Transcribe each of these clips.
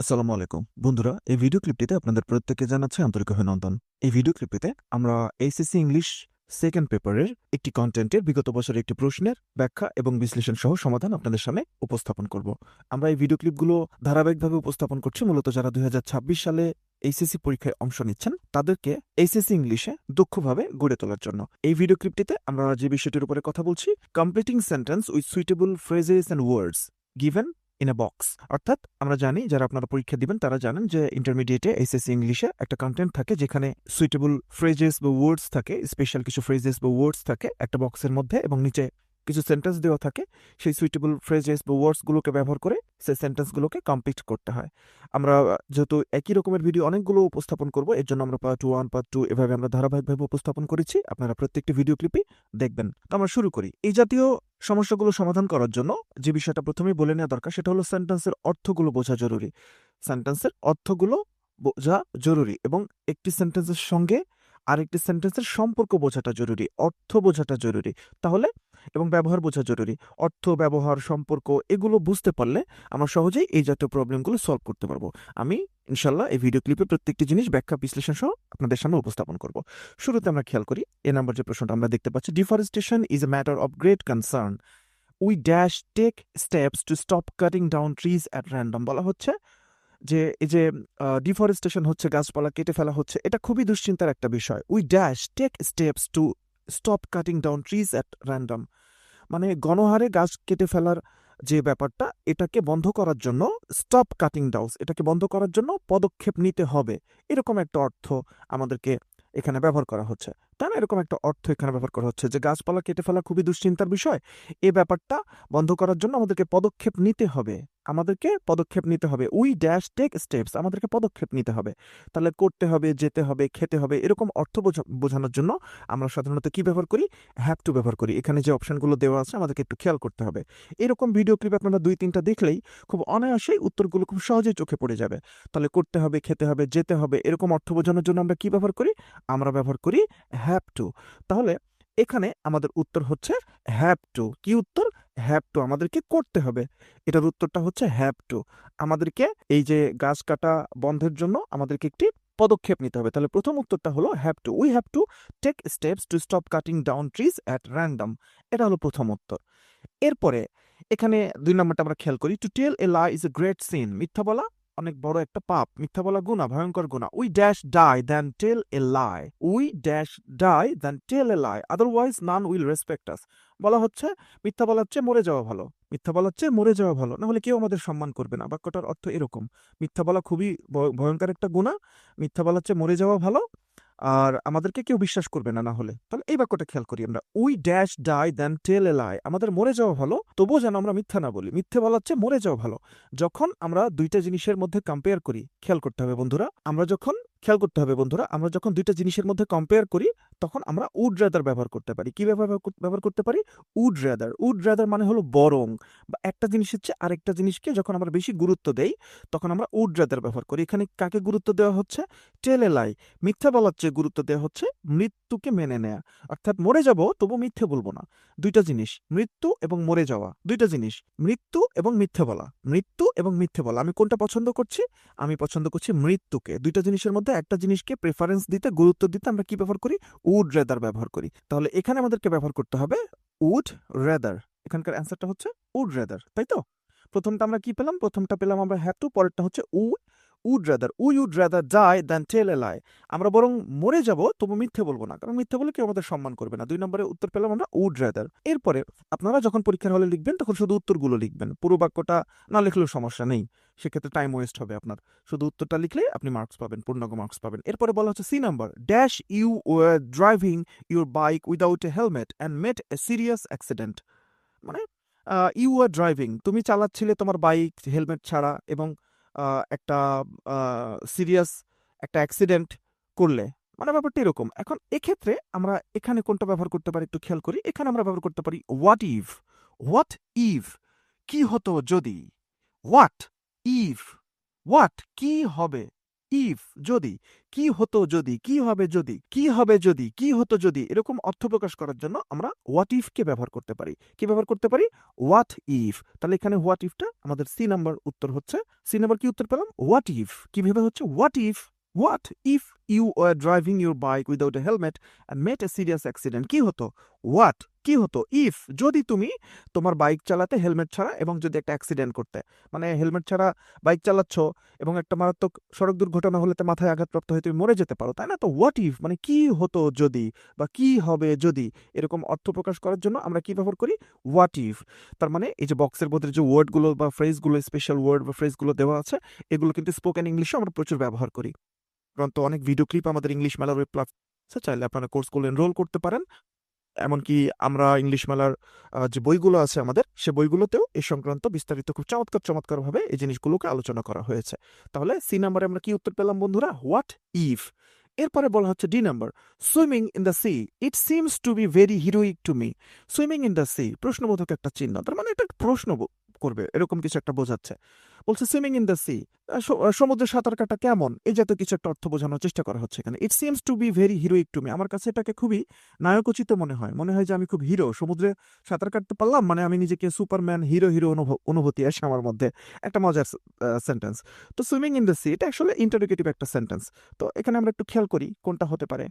আসসালামু আলাইকুম বন্ধুরা, এই ভিডিও ক্লিপটিতে আপনাদের প্রত্যেককে জানাচ্ছি আন্তরিক অভিনন্দন। এই ভিডিও ক্লিপটিতে আমরা এইচএসসি ইংলিশ সেকেন্ড পেপারের একটি কন্টেন্টের বিগত বছরের একটি প্রশ্নের ব্যাখ্যা এবং বিশ্লেষণ সহ সমাধান আপনাদের সামনে উপস্থাপন করব। আমরা এই ভিডিও ক্লিপগুলো ধারাবাহিকভাবে উপস্থাপন করছি মূলত যারা 2026 সালে এইচএসসি পরীক্ষায় অংশ নিচ্ছেন তাদেরকে এইচএসসি ইংলিশে দক্ষভাবে গড়ে তোলার জন্য। এই ভিডিও ক্লিপটিতে আমরা যে বিষয়টির উপরে কথা বলছি, completing sentence with suitable phrases and words given in a box. অর্থাৎ আমরা জানি যারা আপনারা পরীক্ষা দিবেন তারা জানেন যে ইন্টারমিডিয়েটে এইচএসসি ইংলিশে একটা কন্টেন্ট থাকে যেখানে সুইটেবল ফ্রেজেস বা ওয়ার্ডস থাকে, স্পেশাল কিছু ফ্রেজেস বা ওয়ার্ডস থাকে একটা বক্সের মধ্যে, এবং নিচে কিছু সেন্টেন্স দেওয়া থাকে। সেই সুইটেবল ফ্রেজেস বা ওয়ার্ডসগুলোকে ব্যবহার করে সেই সেন্টেন্সগুলোকে কমপ্লিট করতে হয়। আমরা যেহেতু একই রকমের ভিডিও অনেকগুলো উপস্থাপন করব, এর জন্য আমরা পার্ট 1 পার্ট 2 এভাবে আমরা ধারাবাহিকভাবে উপস্থাপন করেছি। আপনারা প্রত্যেকটি ভিডিও ক্লিপই দেখবেন। তো আমরা শুরু করি। এই জাতীয় সমস্যাগুলো সমাধান করার জন্য যে বিষয়টা প্রথমেই বলে নেওয়া দরকার সেটা হলো সেন্টেন্সের অর্থগুলো বোঝা জরুরি। সেন্টেন্সের অর্থগুলো বোঝা জরুরি এবং একটি সেন্টেন্সের সঙ্গে আরেকটি সেন্টেন্সের সম্পর্ক বোঝাটা জরুরি, অর্থ বোঝাটা জরুরি। তাহলে এবং ব্যবহার বোঝা জরুরি। অর্থ, ব্যবহার, সম্পর্ক এগুলো বুঝতে পারলে আমরা সহজেই এই জাতীয় প্রবলেমগুলো সলভ করতে পারবো। আমি ইনশাল্লাহ এই ভিডিও ক্লিপে প্রত্যেকটি জিনিস ব্যাখ্যা বিশ্লেষণ সহ আপনাদের সামনে উপস্থাপন করব। শুরুতে আমরা খেয়াল করি এ নাম্বার যে প্রশ্নটা আমরা দেখতে পাচ্ছি, deforestation is a matter of great concern, we dash take steps to stop cutting down trees at random. বলা হচ্ছে যে এই যে ডিফরেস্টেশন হচ্ছে, গাছপালা কেটে ফেলা হচ্ছে, এটা খুবই দুশ্চিন্তার একটা বিষয়। We dash take steps to stop cutting down trees at random, মানে গণহারে গাছ কেটে ফেলার যে ব্যাপারটা, এটাকে বন্ধ করার জন্য স্টপ কাটিং ডাউন, এটাকে বন্ধ করার জন্য পদক্ষেপ নিতে হবে, এরকম একটা অর্থ আমাদেরকে এখানে ব্যবহার করা হচ্ছে। তাই না? এরকম একটা অর্থ এখানে ব্যবহার করা হচ্ছে যে গাছপালা কেটে ফেলা খুবই দুশ্চিন্তার বিষয়, এই ব্যাপারটা বন্ধ করার জন্য আমাদেরকে পদক্ষেপ নিতে হবে। আমাদেরকে পদক্ষেপ নিতে হবে। উই ড্যাশ টেক স্টেপস, আমাদেরকে পদক্ষেপ নিতে হবে। তাহলে করতে হবে, যেতে হবে, খেতে হবে, এরকম অর্থ বোঝানোর জন্য আমরা সাধারণত কি ব্যবহার করি? হ্যাভ টু ব্যবহার করি। এখানে যে অপশনগুলো দেওয়া আছে আমাদেরকে একটু খেয়াল করতে হবে। এরকম ভিডিও ক্লিপ আপনারা 2-3টা দেখলেই খুব অনায়াসেই উত্তরগুলো খুব সহজেই চোখে পড়ে যাবে। তাহলে করতে হবে, খেতে হবে, যেতে হবে, এরকম অর্থ বোঝানোর জন্য আমরা কি ব্যবহার করি? আমরা ব্যবহার করি হ্যাভ টু। তাহলে এখানে আমাদের উত্তর হচ্ছে হ্যাভ টু। কি উত্তর? হ্যাভ টু, আমাদেরকে করতে হবে। এটার উত্তরটা হচ্ছে হ্যাভ টু। আমাদেরকে এই যে গাছ কাটা বন্ধের জন্য আমাদেরকে একটি পদক্ষেপ নিতে হবে। তাহলে প্রথম উত্তরটা হলো have to. We have to take steps to stop cutting down trees at random. এটা হলো প্রথম উত্তর। এরপরে এখানে 2 নম্বরটা আমরা খেয়াল করি, to tell a lie is a great sin, মিথ্যা বলা অনেক বড় একটা পাপ, মিথ্যা বলা গুনাহ, ভয়ঙ্কর গুনাহ। We dash die than tell a lie, we dash die than tell a lie, otherwise none will respect us. বলা হচ্ছে মিথ্যা বলার চেয়ে মরে যাওয়া ভালো, মিথ্যা বলার চেয়ে মরে যাওয়া ভালো, না হলে কেউ আমাদের সম্মান করবে না। বাক্যটার অর্থ এরকম, মিথ্যা বলা খুবই ভয়ঙ্কর একটা গুনাহ, মিথ্যা বলার চেয়ে মরে যাওয়া ভালো, আর আমাদেরকে কেউ বিশ্বাস করবে না না হলে। তাহলে এই বাক্যটা খেয়াল করি আমরা, we dash die than tell a লাই, আমাদের মরে যাওয়া ভালো তবুও যেন আমরা মিথ্যা না বলি, মিথ্যে বলার চেয়ে মরে যাওয়া ভালো। যখন আমরা দুইটা জিনিসের মধ্যে কম্পেয়ার করি, খেয়াল করতে হবে বন্ধুরা, আমরা যখন দুইটা জিনিসের মধ্যে কম্পেয়ার করি তখন আমরা উড রেদার ব্যবহার করতে পারি। কি ব্যবহার করতে পারি? Would rather. উড রেদার মানে হলো বরং, বা একটা জিনিসের চেয়ে আরেকটা জিনিসকে যখন আমরা বেশি গুরুত্ব দেই তখন আমরা উড রেদার ব্যবহার করি। এখানে কাকে গুরুত্ব দেওয়া হচ্ছে? টেল এ লাই, মিথ্যা বলার চেয়ে গুরুত্ব দেওয়া হচ্ছে মৃত্যুকে মেনে নেয়া। অর্থাৎ মরে যাব তবু মিথ্যে বলবো না। দুইটা জিনিস, মৃত্যু এবং মরে যাওয়া, দুইটা জিনিস, মৃত্যু এবং মিথ্যে বলা, মৃত্যু এবং মিথ্যে বলা। আমি কোনটা পছন্দ করছি? আমি পছন্দ করছি মৃত্যুকে। দুইটা জিনিসের মধ্যে একটা জিনিসকে প্রেফারেন্স দিতে, গুরুত্ব দিতে আমরা কি ব্যবহার করি? উড রেদার ব্যবহার করি। তাহলে এখানে আমাদেরকে ব্যবহার করতে হবে উড রেদার। এখানকার অ্যান্সারটা হচ্ছে উড রেদার, তাই তো? প্রথমটা আমরা কি পেলাম? প্রথমটা পেলাম আমরা হ্যাভ টু, পরেরটা হচ্ছে would rather. We would rather die than tell a lie, আমরা বরং মরে যাব তবু মিথ্যে বলবো না, কারণ মিথ্যে বলে কেউ আমাদের সম্মান করবে না। 2 নম্বরে উত্তর পেলাম আমরা উড রাদার। এরপরে আপনারা যখন পরীক্ষার হলে লিখবেন তখন শুধু উত্তরগুলো লিখবেন, পুরো বাক্যটা না লিখলেও সমস্যা নেই, সেক্ষেত্রে টাইম ওয়েস্ট হবে আপনার। শুধু উত্তরটা লিখলে আপনি মার্কস পাবেন, পূর্ণাঙ্গ মার্কস পাবেন। এরপরে বলা হচ্ছে C number, dash you were driving your bike without a helmet and met a serious accident. মানে ইউ আর ড্রাইভিং, তুমি চালাচ্ছিলে তোমার বাইক হেলমেট ছাড়া এবং একটা সিরিয়াস একটা অ্যাক্সিডেন্ট করলে, মানে ব্যাপারটা এরকম। এখন এক্ষেত্রে আমরা এখানে কোনটা ব্যবহার করতে পারি একটু খেয়াল করি। এখানে আমরা ব্যবহার করতে পারি হোয়াট ইফ। হোয়াট ইফ, কি হতো যদি। হোয়াট ইফ, হোয়াট কি হবে, ইফ যদি, কি হতো যদি, কি হবে যদি, কি হবে যদি, কি হতো যদি, এরকম অর্থ প্রকাশ করার জন্য আমরা হোয়াট ইফ কে ব্যবহার করতে পারি। কি ব্যবহার করতে পারি? What if. তাহলে এখানে হোয়াট ইফটা আমাদের সি নাম্বার উত্তর হচ্ছে। সি নাম্বার কি উত্তর পেলাম? What if. কিভাবে হচ্ছে? What if you are driving your bike without a helmet and met a serious accident. কি হতো? হোয়াট, কি হতো? ইফ, যদি তুমি তোমার বাইক চালাতে হেলমেট ছাড়া এবং যদি একটা অ্যাক্সিডেন্ট করতে, মানে হেলমেট ছাড়া বাইক চালাচ্ছ এবং একটা মারাত্মক সড়ক দুর্ঘটনা হলে তো মাথায় আঘাতপ্রাপ্ত হয়ে তুমি মরে যেতে পারো, তাই না? তো হোয়াট ইফ মানে কি হতো যদি বা কি হবে যদি, এরকম অর্থ প্রকাশ করার জন্য আমরা কি ব্যবহার করি? What if. তার মানে এই যে বক্সের মধ্যে যে ওয়ার্ডগুলো বা ফ্রেজগুলো, স্পেশাল ওয়ার্ড বা ফ্রেজগুলো দেওয়া আছে, এগুলো কিন্তু স্পোকেন ইংলিশে আমরা প্রচুর ব্যবহার করি। কারণ তো অনেক ভিডিও ক্লিপ আমাদের ইংলিশ মেলার ওয়েব প্ল্যাটফর্মে, চাইলে আপনারা কোর্সগুলো এনরোল করতে পারেন। এমনকি আমরা ইংলিশ মেলার যে বইগুলো আছে আমাদের, সে বইগুলোতেও এই সংক্রান্ত বিস্তারিত খুব চমৎকারভাবে এই জিনিসগুলোকে আলোচনা করা হয়েছে। তাহলে সি নাম্বারে আমরা কি উত্তর পেলাম বন্ধুরা? What if. এরপরে বলা হচ্ছে D number, swimming in the C it seems to be very heroic to me. Swimming in the C, প্রশ্নবোধক একটা চিহ্ন, তার মানে এটা প্রশ্ন করবে এরকম কিছু একটা বোঝাচ্ছে। বলছে সুইমিং ইন দ্য সি, সমুদ্রে সাঁতার কাটা কেমন, এই জাতীয় কিছু একটা অর্থ বোঝানোর চেষ্টা করা হচ্ছে এখানে। It seems to be very heroic to me, আমার কাছে এটাকে খুবই নায়কোচিত মনে হয় যে আমি খুব হিরো, সমুদ্রে সাঁতার কাটতে পারলাম, মানে আমি নিজেকে সুপারম্যান, হিরো অনুভূতি আসে আমার মধ্যে। একটা মজার সেন্টেন্স। তো সুইমিং ইন দ্য সি, এটা আসলে ইন্টারোগেটিভ একটা সেন্টেন্স। তো এখানে আমরা একটু খেয়াল করি কোনটা হতে পারে।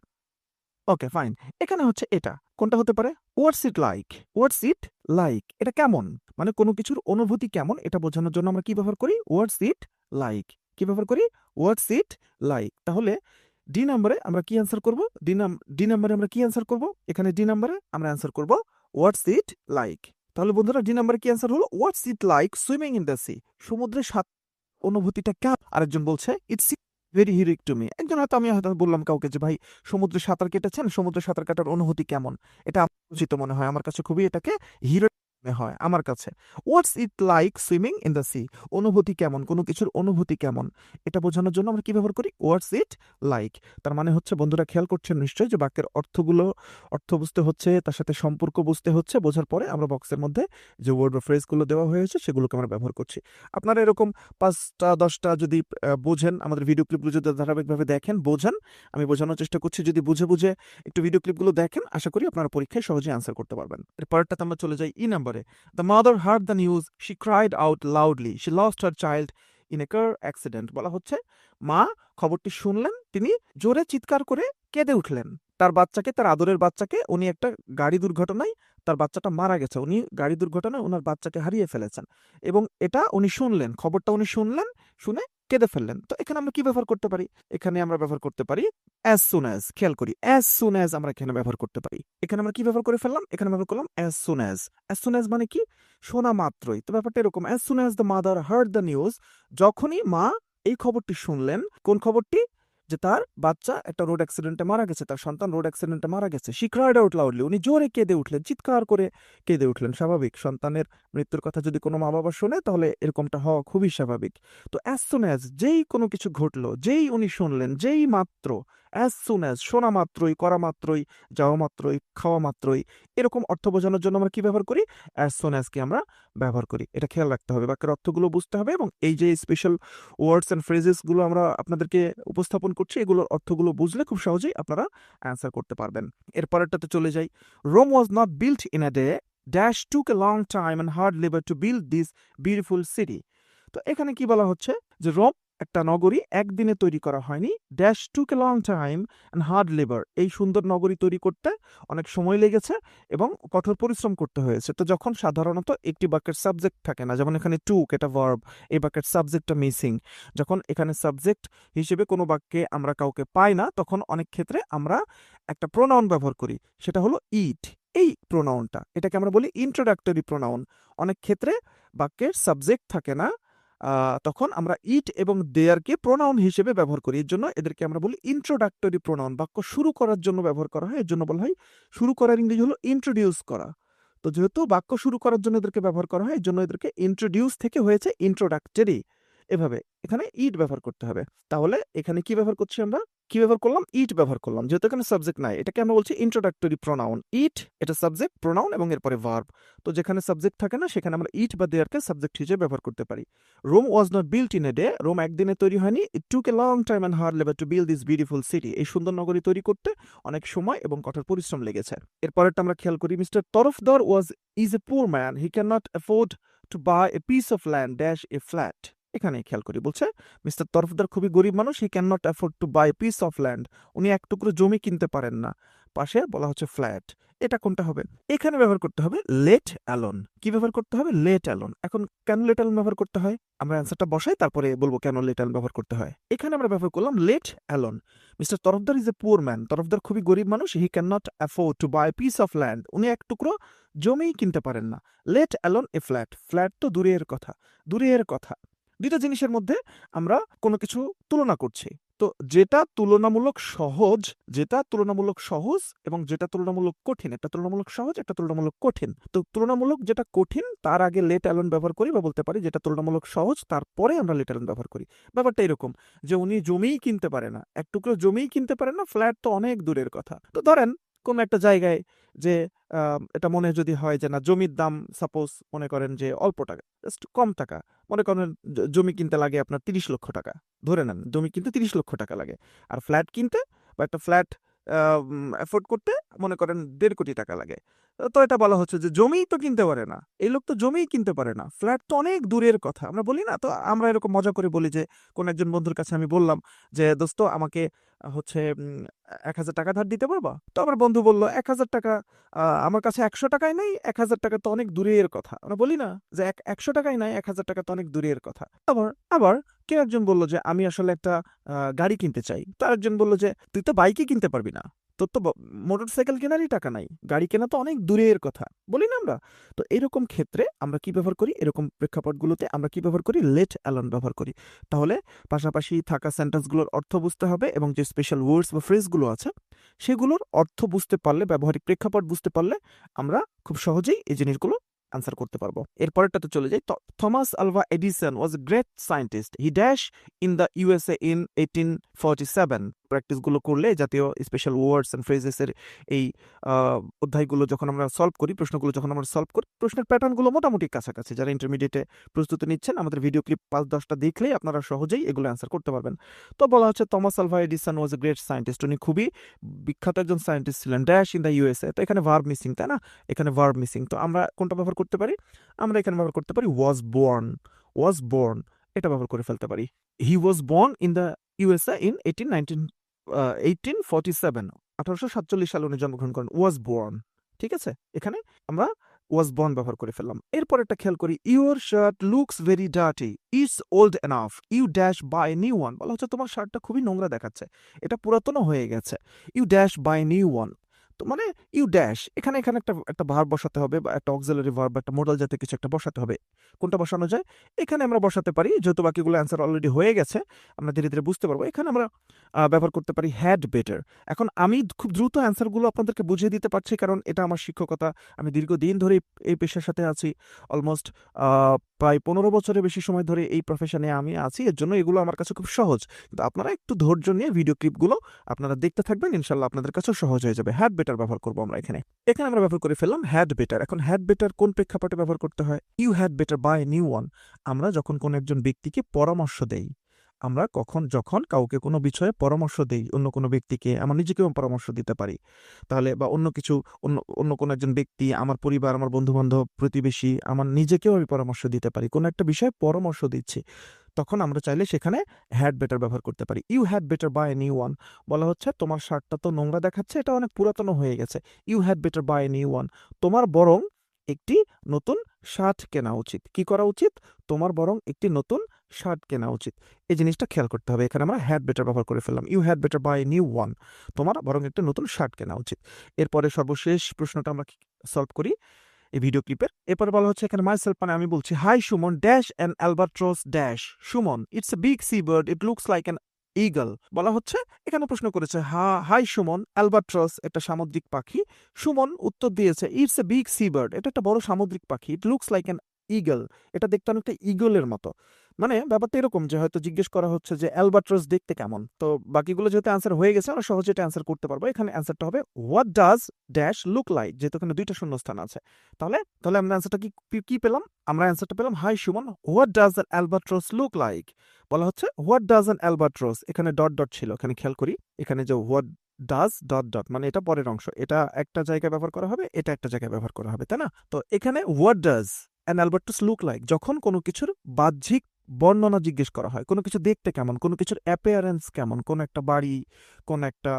ওকে ফাইন, এখানে হচ্ছে এটা কোনটা হতে পারে? হোয়াটস it like. What's it like, এটা কেমন, মানে কোনো কিছুর অনুভূতি কেমন, এটা বোঝানোর জন্য আমরা কি ব্যবহার করি? হোয়াটস ইট লাইক। কি ব্যবহার করি? হোয়াটস ইট লাইক। তাহলে ডি নাম্বারে আমরা কি অ্যান্সার করব? ডি নাম্বারে আমরা কি অ্যান্সার করব? এখানে ডি নাম্বারে আমরা অ্যান্সার করব হোয়াটস ইট লাইক। তাহলে বন্ধুরা ডি নাম্বারে কি অ্যান্সার হলো? What's it like swimming in the sea, সমুদ্রে অনুভূতিটা কেমন? আরেকজন বলছে it's very heroic to me. একজন হয়তো, আমি হয়তো বললাম কাউকে যে ভাই সমুদ্রে সাঁতার কেটেছেন, সমুদ্রে সাঁতার কাটার অনুভূতি কেমন, এটা আমার উচিত মনে হয়, আমার কাছে খুবই এটাকে হিরো মনে হয় আমার কাছে। What's it like swimming in the sea, অনুভূতি কেমন, কোনো কিছুর অনুভূতি কেমন, এটা বোঝানোর জন্য আমরা কি ব্যবহার করি? হোয়াটস ইট লাইক। তার মানে হচ্ছে বন্ধুরা খেয়াল করছেন নিশ্চয়ই যে বাক্যের অর্থ বুঝতে হচ্ছে, তার সাথে সম্পর্ক বুঝতে হচ্ছে, বোঝার পরে আমরা বক্সের মধ্যে যে ওয়ার্ড বা ফ্রেজগুলো দেওয়া হয়েছে সেগুলোকে আমরা ব্যবহার করছি। আপনারা এরকম ৫টা ১০টা যদি বোঝেন, আমাদের ভিডিও ক্লিপগুলো যদি ধারাবাহিকভাবে দেখেন, বোঝেন, আমি বোঝানোর চেষ্টা করছি, যদি বুঝে একটু ভিডিও ক্লিপগুলো দেখেন, আশা করি আপনারা পরীক্ষায় সহজেই আনসার করতে পারবেন। এর পরেরটাতে আমরা চলে যাই ই নাম্বারে। The mother hard the news, she cried out loudly, she lost her child in a car accident. বলা হচ্ছে মা খবরটি শুনলেন, তিনি জোরে চিৎকার করে কেঁদে উঠলেন। তার বাচ্চাকে, তার আদরের বাচ্চাকে, উনি একটা গাড়ি দুর্ঘটনায়, তার বাচ্চাটা মারা গেছে, উনি গাড়ি দুর্ঘটনায় ওনার বাচ্চাকে হারিয়ে ফেলেছেন এবং এটা উনি শুনলেন, খবরটা উনি শুনলেন, শুনে কেঁদে ফেললেন। তো এখানে আমরা কি ব্যবহার করতে পারি? এখানে আমরা ব্যবহার করতে পারি অ্যাজ সুন অ্যাজ। খেয়াল করি, অ্যাজ সুন অ্যাজ আমরা এখানে ব্যবহার করতে পারি। এখানে আমরা কি ব্যবহার করে ফেললাম? এখানে ব্যবহার করলাম as soon as. As soon as মানে কি? শোনা মাত্রই। তো ব্যাপারটা এরকম, as soon as the mother hard the news, যখনই মা এই খবরটি শুনলেন। কোন খবরটি? যে তার বাচ্চা একটা রোড অ্যাক্সিডেন্টে মারা গেছে, তার সন্তান রোড অ্যাক্সিডেন্টে মারা গেছে। শি ক্রাইড আউট লাউডলি, উনি জোরে কেঁদে উঠলেন, চিৎকার করে কেঁদে উঠলেন। স্বাভাবিক, সন্তানের মৃত্যুর কথা যদি কোনো মা বাবা শোনে তাহলে এরকমটা হওয়া খুবই স্বাভাবিক। তো অ্যাজ সুন অ্যাজ, যেই কোনো কিছু ঘটলো, যেই উনি শুনলেন, যেই মাত্র, অ্যাজ সুন অ্যাজ শোনা মাত্রই, করা মাত্রই, যাওয়া মাত্রই, খাওয়া মাত্রই, এরকম অর্থ বোঝানোর জন্য আমরা কি ব্যবহার করি? অ্যাজ সুন অ্যাজকে আমরা ব্যবহার করি। এটা খেয়াল রাখতে হবে, বাক্যের অর্থগুলো বুঝতে হবে এবং এই যে স্পেশাল ওয়ার্ডস অ্যান্ড ফ্রেজেসগুলো আমরা আপনাদেরকে উপস্থাপন করছি, এগুলোর অর্থগুলো বুঝলে খুব সহজেই আপনারা অ্যান্সার করতে পারবেন। এরপরেরটাতে চলে যাই। Rome was not built in a day, dash took a long time and hard labour to build this beautiful city. তো এখানে কি বলা হচ্ছে? যে রোম একটা নগরী একদিনে তৈরি করা হয়নি, dash took a long time and hard labour, এই সুন্দর নগরী তৈরি করতে অনেক সময় লেগেছে এবং কঠোর পরিশ্রম করতে হয়েছে। তো যখন সাধারণত একটি বাক্যের সাবজেক্ট থাকে না, যেমন এখানে টুক, এটা ভার্ব, এই বাক্যের সাবজেক্টটা মিসিং, যখন এখানে সাবজেক্ট হিসেবে কোনো বাক্যে আমরা কাউকে পাই না, তখন অনেক ক্ষেত্রে আমরা একটা প্রোনাউন ব্যবহার করি, সেটা হলো ইট। এই প্রোনাউনটা, এটাকে আমরা বলি ইন্ট্রোডাক্টরি প্রোনাউন। অনেক ক্ষেত্রে বাক্যের সাবজেক্ট থাকে না, তখন আমরা ইট এবং দেয়ারকে প্রোনাউন হিসেবে ব্যবহার করি। এর জন্য এদেরকে আমরা বলি ইন্ট্রোডাক্টরি প্রোনাউন। বাক্য শুরু করার জন্য ব্যবহার করা হয়, এর জন্য বলা হয় শুরু করার ইংরেজি হলো ইন্ট্রোডিউস করা। তো যেহেতু বাক্য শুরু করার জন্য এদেরকে ব্যবহার করা হয়, এর জন্য এদেরকে ইন্ট্রোডিউস থেকে হয়েছে ইন্ট্রোডাক্টরি। এভাবে এখানে ইট ব্যবহার করতে হবে। তাহলে এখানে কি ব্যবহার করছি আমরা? কি ব্যবহার করলাম? ইট ব্যবহার করলাম। যেহেতু এখানে সাবজেক্ট নাই, এটাকে আমরা বলছি ইন্ট্রোডাক্টরি প্রোনাউন। ইট এটা সাবজেক্ট, প্রোনাউন এবং এরপরে ভার্ব। তো যেখানে সাবজেক্ট থাকে না সেখানে আমরা ইট বা দেয়ারকে সাবজেক্ট হিসেবে ব্যবহার করতে পারি। Rome was not built in a day. Rome একদিনে তৈরি হয়নি। It took a long time and hard labour to build this beautiful city. এই সুন্দর নগরী তৈরি করতে অনেক সময় এবং কঠোর পরিশ্রম লেগেছে। এরপরেরটা আমরা খেয়াল করি, mister Tarafdar is a poor man, he can not afford to buy a piece of land dash a flat. এখানে খেয়াল করি, বলছে মিস্টার তরফদার খুবই গরিব মানুষ, he can not afford to buy piece of land, উনি এক টুকরো জমি কিনতে পারেন না। পাশে বলা হচ্ছে ফ্ল্যাট, এটা কোনটা হবে? এখানে ব্যবহার করতে হবে লেট অ্যালোন। কি ব্যবহার করতে হবে? Let alone. এখন কেন লেট অ্যালোন ব্যবহার করতে হয় আমরা অ্যান্সারটা বসাই, তারপরে বলবো কেন লেট অ্যালোন ব্যবহার করতে হয়। এখানে আমরা ব্যবহার করলাম let alone. Mister Tarafdar is a poor man, Tarafdar খুবই গরিব মানুষ, he can not afford to buy piece of land, উনি এক টুকরো জমিই কিনতে পারেন না। Let alone a flat, flat তো দূরের কথা, দূরের কথা। দুইটা জিনিসের মধ্যে আমরা কোনো কিছু তুলনা করছি। তো যেটা তুলনামূলক সহজ, এবং যেটা তুলনামূলক কঠিন, একটা তুলনামূলক সহজ, একটা তুলনামূলক কঠিন। তো তুলনামূলক যেটা কঠিন তার আগে লেট অ্যালোন ব্যবহার করি, বা বলতে পারি যেটা তুলনামূলক সহজ তারপরে আমরা লেট অ্যালোন ব্যবহার করি। ব্যাপারটা এরকম যে উনি জমিই কিনতে পারে না, এক টুকরো জমিই কিনতে পারে না, ফ্ল্যাট তো অনেক দূরের কথা। তো ধরেন কোন একটা জায়গায় যে এটা মনে যদি হয় যে না জমির দাম সাপোজ মনে করেন যে অল্প টাকা, জাস্ট কম টাকা, মনে করেন জমি কিনতে লাগে আপনার 30 লক্ষ টাকা, ধরে নেন জমি কিনতে 30 লক্ষ টাকা লাগে, আর ফ্ল্যাট কিনতে বা একটা ফ্ল্যাট অ্যাফোর্ড করতে মনে করেন 1.5 কোটি টাকা লাগে। তো এটা বলা হচ্ছে যে জমিই তো কিনতে পারে না, এই লোক তো জমিই কিনতে পারে না, ফ্ল্যাট তো অনেক দূরের কথা, আমরা বলি না? তো আমরা এরকম মজা করে বলি যে কোন একজন বন্ধুর কাছে আমি বললাম যে দোস্ত আমাকে হচ্ছে 1,000 টাকা ধার দিতে পারবা? তো আমার বন্ধু বলল 1,000 টাকা, আমার কাছে 100 টাকাই নাই, 1,000 টাকা তো অনেক দূরের কথা। আমরা বলি না যে 100 টাকাই নাই, 1,000 টাকা তো অনেক দূরের কথা। আবার আবার কেউ একজন বলল যে আমি আসলে একটা গাড়ি কিনতে চাই। তো আরেকজন বলল যে তুই তো বাইকই কিনতে পারবি না, তোর তো মোটর সাইকেল কেনারই টাকা নাই, গাড়ি কেনা তো অনেক দূরের কথা, বলি না আমরা? তো এরকম ক্ষেত্রে আমরা কি ব্যবহার করি? এরকম প্রেক্ষাপটগুলোতে আমরা কি ব্যবহার করি? লেট অ্যালোন ব্যবহার করি। তাহলে পাশাপাশি থাকা সেন্টেন্সগুলোর অর্থ বুঝতে হবে এবং যে স্পেশাল ওয়ার্ডস বা ফ্রেজগুলো আছে সেগুলোর অর্থ বুঝতে পারলে, ব্যবহারিক প্রেক্ষাপট বুঝতে পারলে আমরা খুব সহজেই এই জিনিসগুলো আনসার করতে পারবো। এরপরেরটাতে চলে যাই। Thomas Alva Edison was a great scientist, he dash in the USA in 1847। প্র্যাকটিসগুলো করলে জাতীয় স্পেশাল ওয়ার্ডস অ্যান্ড ফ্রেজেসের এই অধ্যায়গুলো যখন আমরা সলভ করি, প্রশ্নগুলো যখন আমরা সলভ করি, প্রশ্নের প্যাটার্নগুলো মোটামুটি কাছাকাছি। যারা ইন্টারমিডিয়েটে প্রস্তুতি নিচ্ছেন আমাদের ভিডিও ক্লিপ 5-10টা দেখলেই আপনারা সহজেই এগুলো অ্যান্সার করতে পারবেন। তো বলা হচ্ছে Thomas Alva Edison was a great scientist, উনি খুবই বিখ্যাত একজন সায়েন্টিস্ট ছিলেন, ড্যাশ ইন দ্য ইউএসএ। তো এখানে ভার্ব মিসিং, তাই না? এখানে ভার্ব মিসিং, তো আমরা কোনটা ব্যবহার করতে পারি? আমরা এখানে ব্যবহার করতে পারি ওয়াজ বোর্ন, এটা ব্যবহার করে ফেলতে পারি। He was born in the USA in 1847, 1847 সালে উনি জন্মগ্রহণ করেন। ওয়াজ বর্ন, ঠিক আছে? এখানে আমরা ওয়াজ বর্ন ব্যবহার করে ফেললাম। এরপর একটা খেয়াল করি, your shirt looks very dirty, it's old enough, you dash buy new one. বলা হচ্ছে তোমার শার্টটা খুবই নোংরা দেখাচ্ছে, এটা পুরাতনও হয়ে গেছে। You dash buy new one, তো মানে ইউ ড্যাশ, এখানে এখানে একটা ভার্ব বসাতে হবে, বা একটা অক্সিলারি ভার্ব বা একটা মোডাল জাতীয় কিছু একটা বসাতে হবে। কোনটা বসানো যায়? এখানে আমরা বসাতে পারি, যেহেতু বাকিগুলো অ্যান্সার অলরেডি হয়ে গেছে আমরা ধীরে ধীরে বুঝতে পারবো, এখানে আমরা ব্যবহার করতে পারি হ্যাড বেটার। এখন আমি খুব দ্রুত অ্যান্সারগুলো আপনাদেরকে বুঝিয়ে দিতে পারছি, কারণ এটা আমার শিক্ষকতা, আমি দীর্ঘদিন ধরে এই পেশার সাথে আছি, অলমোস্ট প্রায় 15 বছরের বেশি সময় ধরে এই প্রফেশনে আমি আছি, এর জন্য এগুলো আমার কাছে খুব সহজ। কিন্তু আপনারা একটু ধৈর্য নিয়ে ভিডিও ক্লিপগুলো আপনারা দেখতে থাকবেন, ইনশাল্লাহ আপনাদের কাছেও সহজ হয়ে যাবে। হ্যাড বেটার ব্যবহার করবো আমরা এখানে আমরা ব্যবহার করে ফেললাম হ্যাড বেটার। এখন হ্যাড বেটার কোন প্রেক্ষাপটে ব্যবহার করতে হয়? You had better buy new one, আমরা যখন কোন একজন ব্যক্তিকে পরামর্শ দেই, আমরা যখন কাউকে কোনো বিষয়ে পরামর্শ দেই, অন্য কোনো ব্যক্তিকে, আমার নিজেকেও পরামর্শ দিতে পারি, তাহলে বা অন্য কিছু, অন্য কোনো একজন ব্যক্তি, আমার পরিবার, আমার বন্ধু বান্ধব, প্রতিবেশী, আমার নিজেকেও আমি পরামর্শ দিতে পারি, কোনো একটা বিষয়ে পরামর্শ দিচ্ছি, তখন আমরা চাইলে সেখানে হ্যাড বেটার ব্যবহার করতে পারি। You had better buy new one, বলা হচ্ছে তোমার শার্টটা তো নোংরা দেখাচ্ছে, এটা অনেক পুরাতন হয়ে গেছে। You had better buy new one, তোমার বরং একটি নতুন শার্ট কেনা উচিত। কি করা উচিত? তোমার বরং একটি নতুন শার্ট কেনা উচিত। এই জিনিসটা খেয়াল করতে হবে, এখানে আমরা হ্যাড বেটার ব্যবহার করে ফেললাম। You had better buy new one, তোমার বরং একটি নতুন শার্ট কেনা উচিত। এরপরে সর্বশেষ প্রশ্নটা আমরা সলভ করি এই ভিডিও ক্লিপের। এরপরে বলা হচ্ছে এখানে মাইসেলফ, মানে আমি বলছি, hi Suman dash an albatross dash, Suman it's a big sea bird, it looks like an eagle. বলা হচ্ছে এখানে প্রশ্ন করেছে, হাই সুমন, অ্যালবাট্রস একটা সামুদ্রিক পাখি, সুমন উত্তর দিয়েছে it's a big sea bird, এটা একটা বড় সামুদ্রিক পাখি, it looks like an eagle, এটা দেখতে অনেকটা ইগলের মতো। মানে ব্যাপারটা এরকম যে হয়তো জিজ্ঞেস করা হচ্ছে যে অ্যালবাট্রস দেখতে কেমন? তো বাকিগুলো যেহেতু অ্যান্সার হয়ে গেছে আমরা সহজে এটা অ্যান্সার করতে পারবো। এখানে অ্যান্সারটা হবে what does dash look like, যেহেতু এখানে ২ টা শূন্যস্থান আছে। তাহলে আমরা অ্যান্সারটা কি পেলাম? আমরা অ্যান্সারটা পেলাম hi Suman, what does an albatross look like? বলা হচ্ছে হোয়াট ডাজ অ্যান অ্যালবাট্রস, এখানে ডট ছিল। এখানে খেয়াল করি, এখানে যে হোয়াট ডাজ ডট মানে এটা পরের অংশ। এটা একটা জায়গায় ব্যবহার করা হবে, এটা একটা জায়গায় ব্যবহার করা হবে, তাই না? তো এখানে what does an albatross look like, যখন কোনো কিছুর বাহ্যিক বর্ণনা জিজ্ঞেস করা হয়, কোনো কিছু দেখতে কেমন, কোনো কিছুর অ্যাপিয়ারেন্স কেমন, কোন একটা বাড়ি, কোন একটা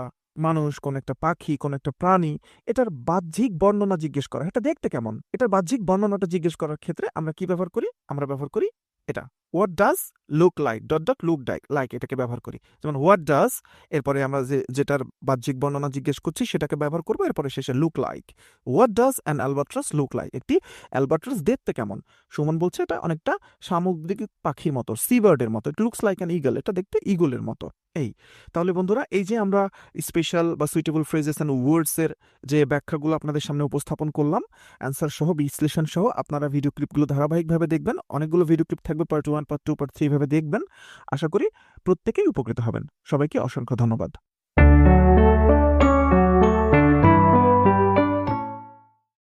মানুষ, কোন একটা পাখি, কোন একটা প্রাণী, এটার বাহ্যিক বর্ণনা জিজ্ঞেস করা, এটা দেখতে কেমন, এটার বাহ্যিক বর্ণনাটা জিজ্ঞেস করার ক্ষেত্রে আমরা কি ব্যবহার করি? আমরা ব্যবহার করি এটা, what does look like look like, এটাকে ব্যবহার করি। যেমন হোয়াট ডাজ, এরপরে আমরা যেটার বাহ্যিক বর্ণনা জিজ্ঞেস করছি সেটাকে ব্যবহার করবো, এরপরে শেষে look like. What does an albatross look like, একটি অ্যালবাট্রস দেখতে কেমন? সুমন বলছে এটা অনেকটা সামুদ্রিক পাখির মতো, সি বার্ডের মতো, ইট লুকস লাইক অ্যান ইগল, এটা দেখতে ইগলের মতো। এই, তাহলে বন্ধুরা এই যে আমরা স্পেশাল বা সুইটেবল ফ্রেজেস অ্যান্ড ওয়ার্ডসের যে ব্যাখ্যাগুলো আপনাদের সামনে উপস্থাপন করলাম, অ্যান্সার সহ বিশ্লেষণ সহ, আপনারা ভিডিও ক্লিপগুলো ধারাবাহিকভাবে দেখবেন। অনেকগুলো ভিডিও ক্লিপ থাকবে, পার্ট 1 পার্ট 2 পার্ট 3 ভাবে দেখবেন। আশা করি প্রত্যেকেই উপকৃত হবেন। সবাইকে অসংখ্য ধন্যবাদ।